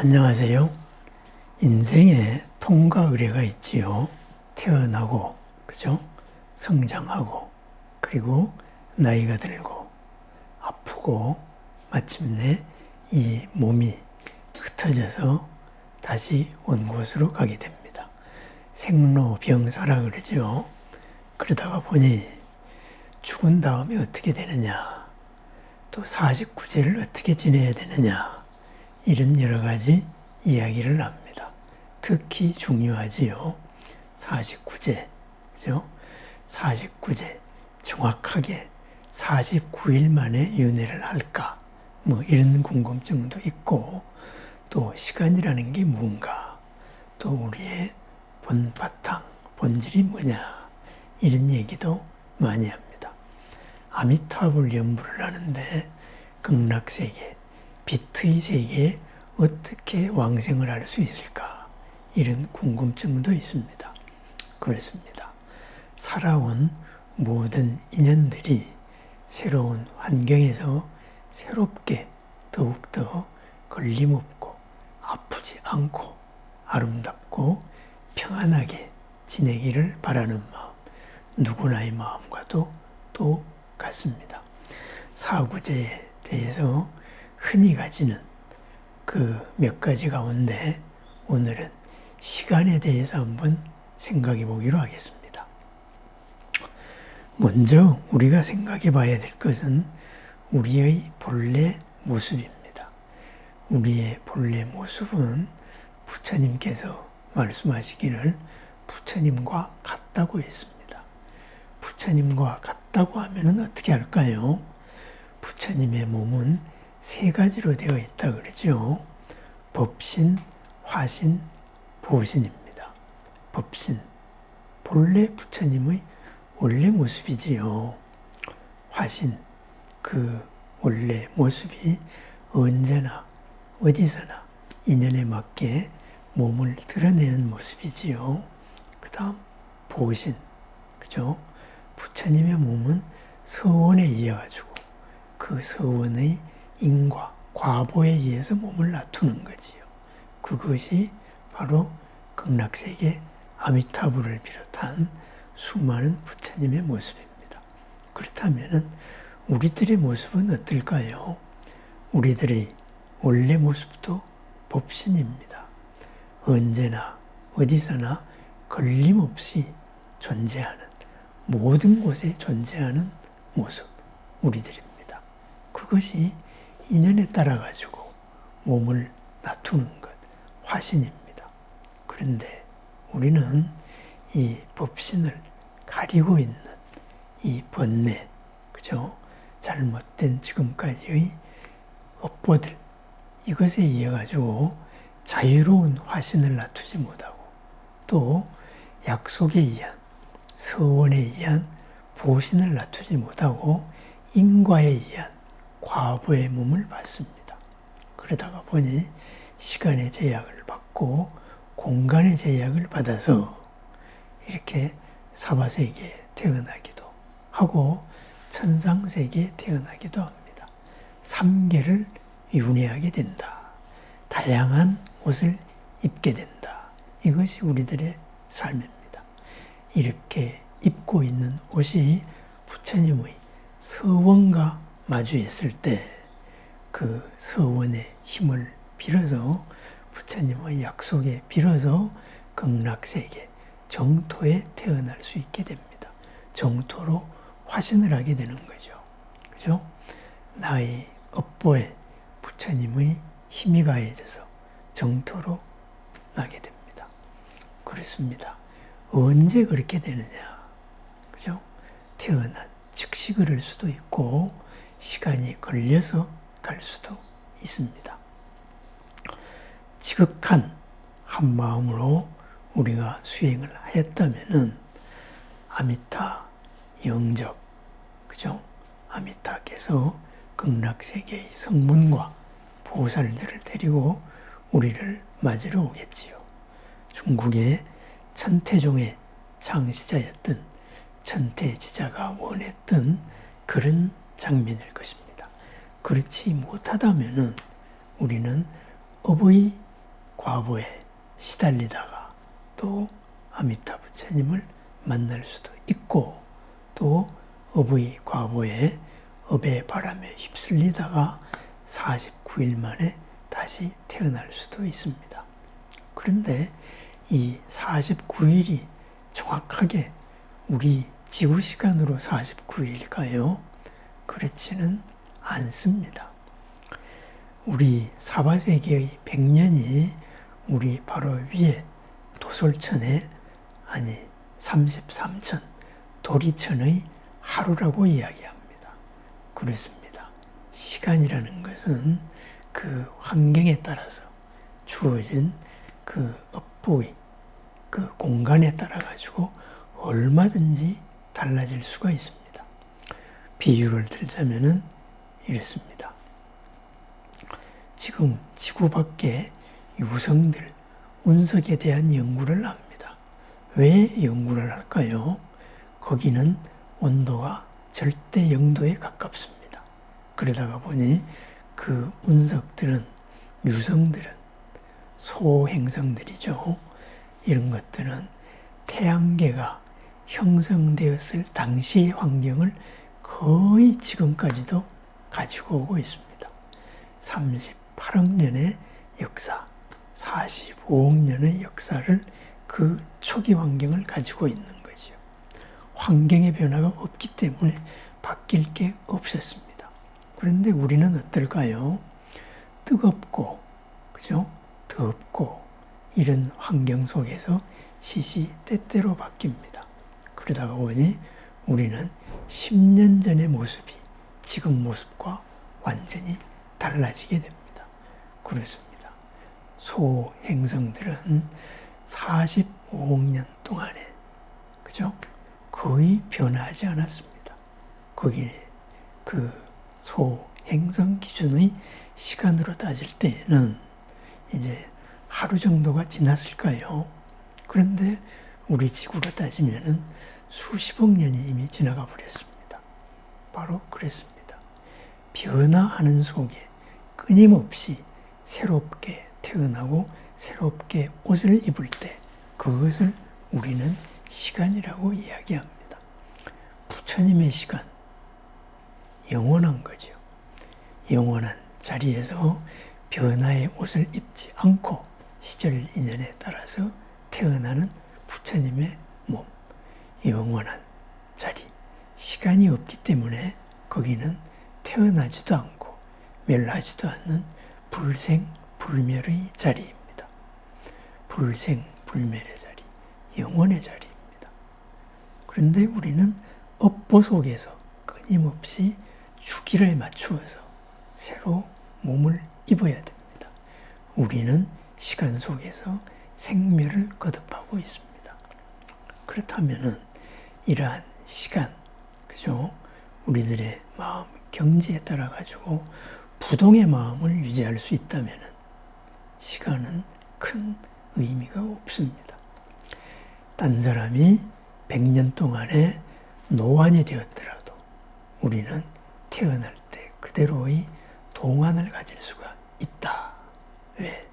안녕하세요. 인생에 통과 의례가 있지요. 태어나고, 그죠? 성장하고, 그리고 나이가 들고, 아프고, 마침내 이 몸이 흩어져서 다시 온 곳으로 가게 됩니다. 생로병사라 그러죠. 그러다가 보니 죽은 다음에 어떻게 되느냐, 또 49제를 어떻게 지내야 되느냐, 이런 여러 가지 이야기를 합니다. 특히 중요하지요. 49제, 그죠? 49제, 정확하게 49일 만에 윤회를 할까? 뭐 이런 궁금증도 있고, 또 시간이라는 게 뭔가, 또 우리의 본바탕, 본질이 뭐냐, 이런 얘기도 많이 합니다. 아미타불 연부를 하는데 극락세계, 비트의 세계에 어떻게 왕생을 할 수 있을까? 이런 궁금증도 있습니다. 그렇습니다. 살아온 모든 인연들이 새로운 환경에서 새롭게 더욱더 걸림없고 아프지 않고 아름답고 평안하게 지내기를 바라는 마음, 누구나의 마음과도 똑같습니다. 사구제에 대해서 흔히 가지는 그 몇 가지 가운데 오늘은 시간에 대해서 한번 생각해 보기로 하겠습니다. 먼저 우리가 생각해 봐야 될 것은 우리의 본래 모습입니다. 우리의 본래 모습은 부처님께서 말씀하시기를 부처님과 같다고 했습니다. 부처님과 같다고 하면 어떻게 할까요? 부처님의 몸은 세 가지로 되어 있다 그러죠. 법신, 화신, 보신입니다. 법신, 본래 부처님의 원래 모습이지요. 화신, 그 원래 모습이 언제나 어디서나 인연에 맞게 몸을 드러내는 모습이지요. 그 다음 보신, 그죠? 부처님의 몸은 서원에 의해 가지고 그 서원의 인과, 과보에 의해서 몸을 놔두는 거지요. 그것이 바로 극락세계 아미타불을 비롯한 수많은 부처님의 모습입니다. 그렇다면 우리들의 모습은 어떨까요? 우리들의 원래 모습도 법신입니다. 언제나 어디서나 걸림없이 존재하는, 모든 곳에 존재하는 모습, 우리들입니다. 그것이 인연에 따라 가지고 몸을 놔두는 것, 화신입니다. 그런데 우리는 이 법신을 가리고 있는 이 번뇌, 그죠? 잘못된 지금까지의 업보들, 이것에 의해 가지고 자유로운 화신을 놔두지 못하고 또 약속에 의한, 서원에 의한 보신을 놔두지 못하고 인과에 의한 과보의 몸을 받습니다. 그러다가 보니 시간의 제약을 받고 공간의 제약을 받아서 이렇게 사바세계에 태어나기도 하고 천상세계에 태어나기도 합니다. 3계를 윤회하게 된다. 다양한 옷을 입게 된다. 이것이 우리들의 삶입니다. 이렇게 입고 있는 옷이 부처님의 서원과 마주했을 때 그 서원의 힘을 빌어서 부처님의 약속에 빌어서 극락세계 정토에 태어날 수 있게 됩니다. 정토로 화신을 하게 되는 거죠. 그죠? 나의 업보에 부처님의 힘이 가해져서 정토로 나게 됩니다. 그렇습니다. 언제 그렇게 되느냐? 그죠? 태어난 즉시 그럴 수도 있고 시간이 걸려서 갈 수도 있습니다. 지극한 한 마음으로 우리가 수행을 하였다면은 아미타 영접, 그죠? 아미타께서 극락세계의 성문과 보살들을 데리고 우리를 맞으러 오겠지요. 중국의 천태종의 창시자였던 천태지자가 원했던 그런 장면일 것입니다. 그렇지 못하다면은 우리는 업의 과보에 시달리다가 또 아미타 부처님을 만날 수도 있고, 또 업의 과보에 업의 바람에 휩쓸리다가 49일 만에 다시 태어날 수도 있습니다. 그런데 이 49일이 정확하게 우리 지구 시간으로 49일일까요? 그렇지는 않습니다. 우리 사바세계의 100년이 우리 바로 위에 도솔천에, 아니 33천 도리천의 하루라고 이야기합니다. 그렇습니다. 시간이라는 것은 그 환경에 따라서 주어진 그 업보의 그 공간에 따라 가지고 얼마든지 달라질 수가 있습니다. 비유를 들자면은 이렇습니다. 지금 지구 밖에 유성들, 운석에 대한 연구를 합니다. 왜 연구를 할까요? 거기는 온도가 절대 0도에 가깝습니다. 그러다가 보니 그 운석들은, 유성들은, 소행성들이죠. 이런 것들은 태양계가 형성되었을 당시의 환경을 거의 지금까지도 가지고 오고 있습니다. 38억 년의 역사, 45억 년의 역사를 그 초기 환경을 가지고 있는 거죠. 환경의 변화가 없기 때문에 바뀔 게 없었습니다. 그런데 우리는 어떨까요? 뜨겁고, 그죠? 덥고, 이런 환경 속에서 시시때때로 바뀝니다. 그러다가 보니 우리는 10년 전의 모습이 지금 모습과 완전히 달라지게 됩니다. 그렇습니다. 소행성들은 45억 년 동안에, 그죠? 거의 변하지 않았습니다. 거기에 그 소행성 기준의 시간으로 따질 때에는 이제 하루 정도가 지났을까요? 그런데 우리 지구로 따지면은 수십억 년이 이미 지나가 버렸습니다. 바로 그랬습니다. 변화하는 속에 끊임없이 새롭게 태어나고 새롭게 옷을 입을 때 그것을 우리는 시간이라고 이야기합니다. 부처님의 시간, 영원한 거죠. 영원한 자리에서 변화의 옷을 입지 않고 시절 인연에 따라서 태어나는 부처님의 몸, 영원한 자리, 시간이 없기 때문에 거기는 태어나지도 않고 멸하지도 않는 불생불멸의 자리입니다. 불생불멸의 자리, 영원의 자리입니다. 그런데 우리는 업보 속에서 끊임없이 주기를 맞추어서 새로 몸을 입어야 됩니다. 우리는 시간 속에서 생멸을 거듭하고 있습니다. 그렇다면은 이러한 시간, 그죠? 우리들의 마음, 경지에 따라 가지고 부동의 마음을 유지할 수 있다면은 시간은 큰 의미가 없습니다. 딴 사람이 100년 동안에 노안이 되었더라도 우리는 태어날 때 그대로의 동안을 가질 수가 있다. 왜?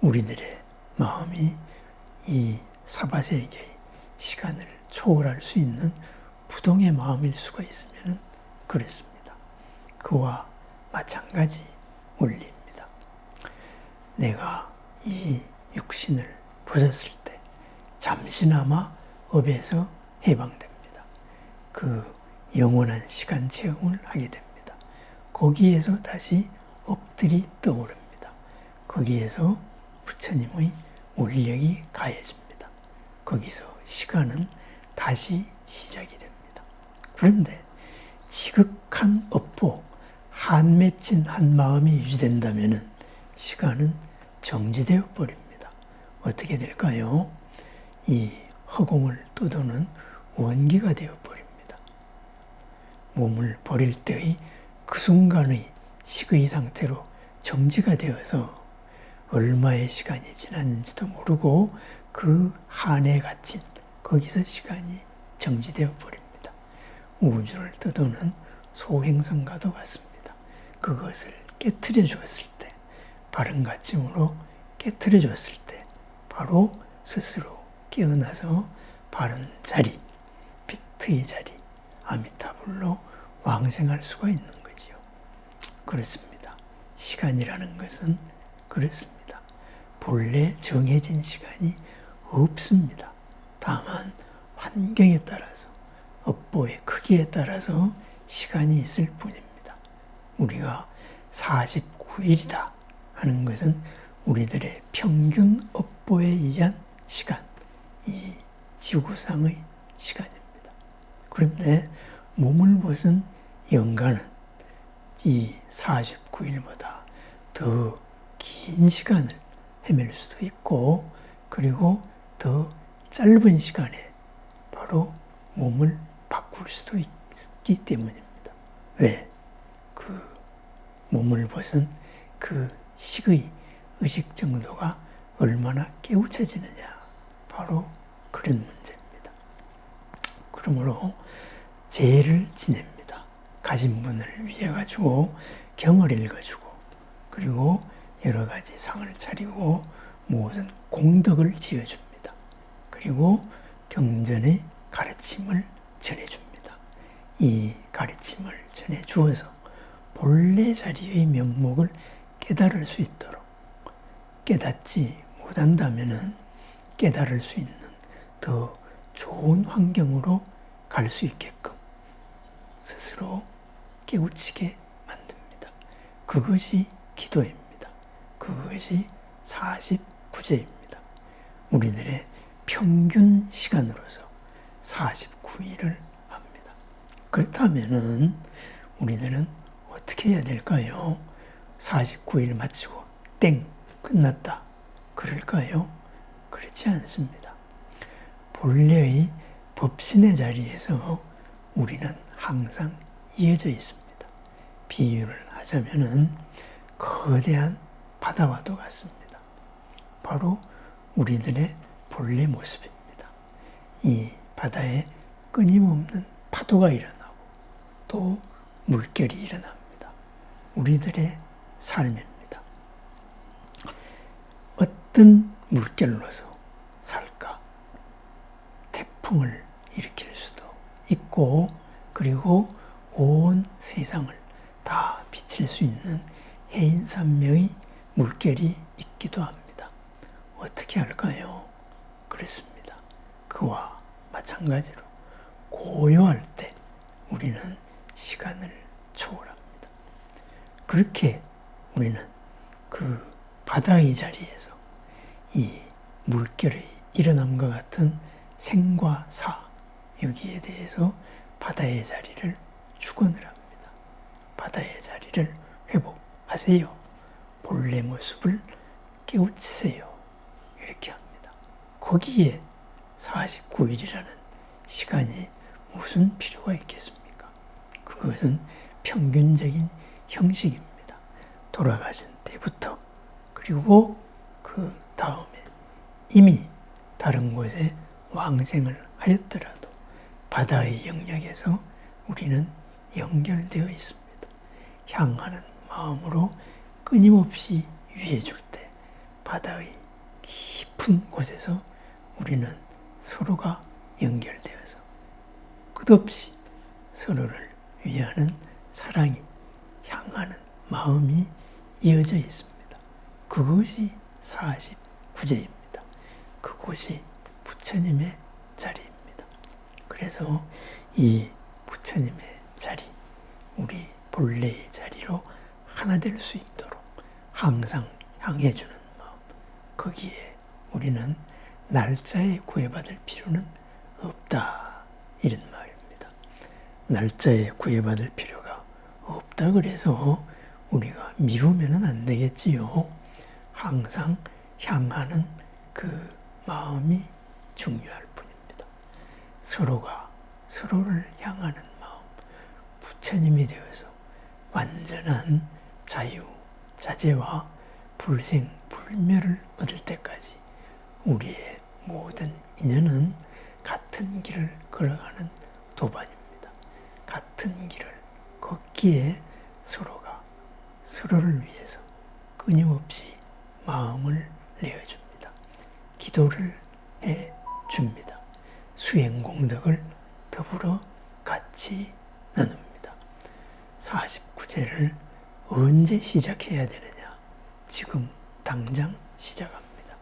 우리들의 마음이 이 사바세계의 시간을 초월할 수 있는 부동의 마음일 수가 있으면 그렇습니다. 그와 마찬가지 원리입니다. 내가 이 육신을 벗었을 때 잠시나마 업에서 해방됩니다. 그 영원한 시간 체험을 하게 됩니다. 거기에서 다시 업들이 떠오릅니다. 거기에서 부처님의 원력이 가해집니다. 거기서 시간은 다시 시작이 됩니다. 그런데 지극한 업보, 한 맺힌 한 마음이 유지된다면 시간은 정지되어 버립니다. 어떻게 될까요? 이 허공을 떠도는 원기가 되어 버립니다. 몸을 버릴 때의 그 순간의 식의 상태로 정지가 되어서 얼마의 시간이 지났는지도 모르고 그 한에 갇힌 거기서 시간이 정지되어 버립니다. 우주를 떠도는 소행성과도 같습니다. 그것을 깨트려 주었을 때 바른 가침으로 깨트려 줬을 때 바로 스스로 깨어나서 바른 자리, 비트의 자리, 아미타불로 왕생할 수가 있는 거지요. 그렇습니다. 시간이라는 것은 그렇습니다. 본래 정해진 시간이 없습니다. 다만 환경에 따라서, 업보의 크기에 따라서 시간이 있을 뿐입니다. 우리가 49일이다 하는 것은 우리들의 평균 업보에 의한 시간, 이 지구상의 시간입니다. 그런데 몸을 벗은 영가는 이 49일보다 더 긴 시간을 헤맬 수도 있고, 그리고 더 짧은 시간에 바로 몸을 바꿀 수도 있기 때문입니다. 왜? 그 몸을 벗은 그 식의 의식 정도가 얼마나 깨우쳐지느냐, 바로 그런 문제입니다. 그러므로 제를 지냅니다. 가신 분을 위해 가지고 경을 읽어주고, 그리고 여러 가지 상을 차리고 모든 공덕을 지어줍니다. 그리고 경전의 가르침을 전해줍니다. 이 가르침을 전해주어서 본래 자리의 면목을 깨달을 수 있도록, 깨닫지 못한다면 깨달을 수 있는 더 좋은 환경으로 갈 수 있게끔 스스로 깨우치게 만듭니다. 그것이 기도입니다. 그것이 49제입니다. 우리들의 평균 시간으로서 49일을 합니다. 그렇다면 우리들은 어떻게 해야 될까요? 49일 마치고 땡! 끝났다. 그럴까요? 그렇지 않습니다. 본래의 법신의 자리에서 우리는 항상 이어져 있습니다. 비유를 하자면은 거대한 바다와도 같습니다. 바로 우리들의 본래 모습입니다. 이 바다에 끊임없는 파도가 일어나고 또 물결이 일어납니다. 우리들의 삶입니다. 어떤 물결로서 살까? 태풍을 일으킬 수도 있고, 그리고 온 세상을 다 비칠 수 있는 해인산명의 물결이 있기도 합니다. 어떻게 할까요? 그렇습니다. 그와 마찬가지로 고요할 때 우리는 시간을 초월합니다. 그렇게 우리는 그 바다의 자리에서 이 물결의 일어남과 같은 생과 사, 여기에 대해서 바다의 자리를 축원을 합니다. 바다의 자리를 회복하세요. 본래 모습을 깨우치세요. 이렇게 합니다. 거기에 49일이라는 시간이 무슨 필요가 있겠습니까? 그것은 평균적인 형식입니다. 돌아가신 때부터, 그리고 그 다음에 이미 다른 곳에 왕생을 하였더라도 바다의 영역에서 우리는 연결되어 있습니다. 향하는 마음으로 끊임없이 위해줄 때 바다의 깊은 곳에서 우리는 서로가 연결되어서 끝없이 서로를 위하는 사랑이, 향하는 마음이 이어져 있습니다. 그것이 49제입니다. 그곳이 부처님의 자리입니다. 그래서 이 부처님의 자리, 우리 본래의 자리로 하나 될 수 있도록 항상 향해주는 마음, 거기에 우리는 날짜에 구애받을 필요는 없다, 이런 말입니다. 날짜에 구애받을 필요가 없다 그래서 우리가 미루면 안 되겠지요. 항상 향하는 그 마음이 중요할 뿐입니다. 서로가 서로를 향하는 마음, 부처님이 되어서 완전한 자유, 자재와 불생, 불멸을 얻을 때까지 우리의 모든 인연은 같은 길을 걸어가는 도반입니다. 같은 길을 걷기에 서로가 서로를 위해서 끊임없이 마음을 내어줍니다. 기도를 해줍니다. 수행 공덕을 더불어 같이 나눕니다. 49제를 언제 시작해야 되느냐? 지금 당장 시작합니다.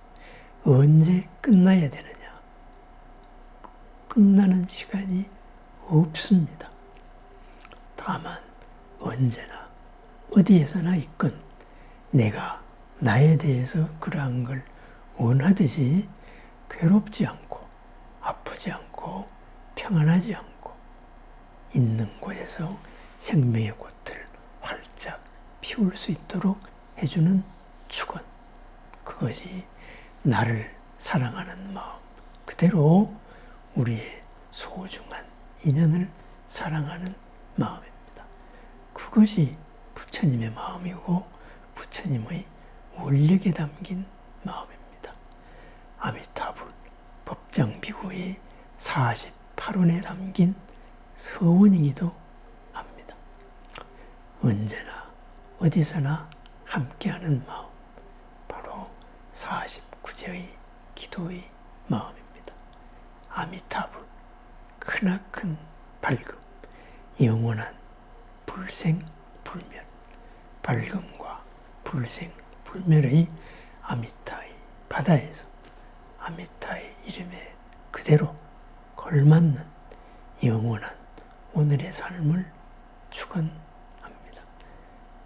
언제 끝나야 되느냐? 끝나는 시간이 없습니다. 다만 언제나 어디에서나 있건 내가 나에 대해서 그러한 걸 원하듯이 괴롭지 않고 아프지 않고 평안하지 않고 있는 곳에서 생명의 꽃을 활짝 피울 수 있도록 해주는 축원, 그것이 나를 사랑하는 마음 그대로 우리의 소중한 인연을 사랑하는 마음입니다. 그것이 부처님의 마음이고 부처님의 원력에 담긴 마음입니다. 아미타불 법장비구의 48원에 담긴 서원이기도 합니다. 언제나 어디서나 함께하는 마음, 바로 49제의 기도의 마음입니다. 아미타불, 크나큰 밝음, 영원한 불생불멸, 밝음과 불생불멸의 아미타의 바다에서 아미타의 이름에 그대로 걸맞는 영원한 오늘의 삶을 축원합니다.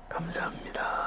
감사합니다.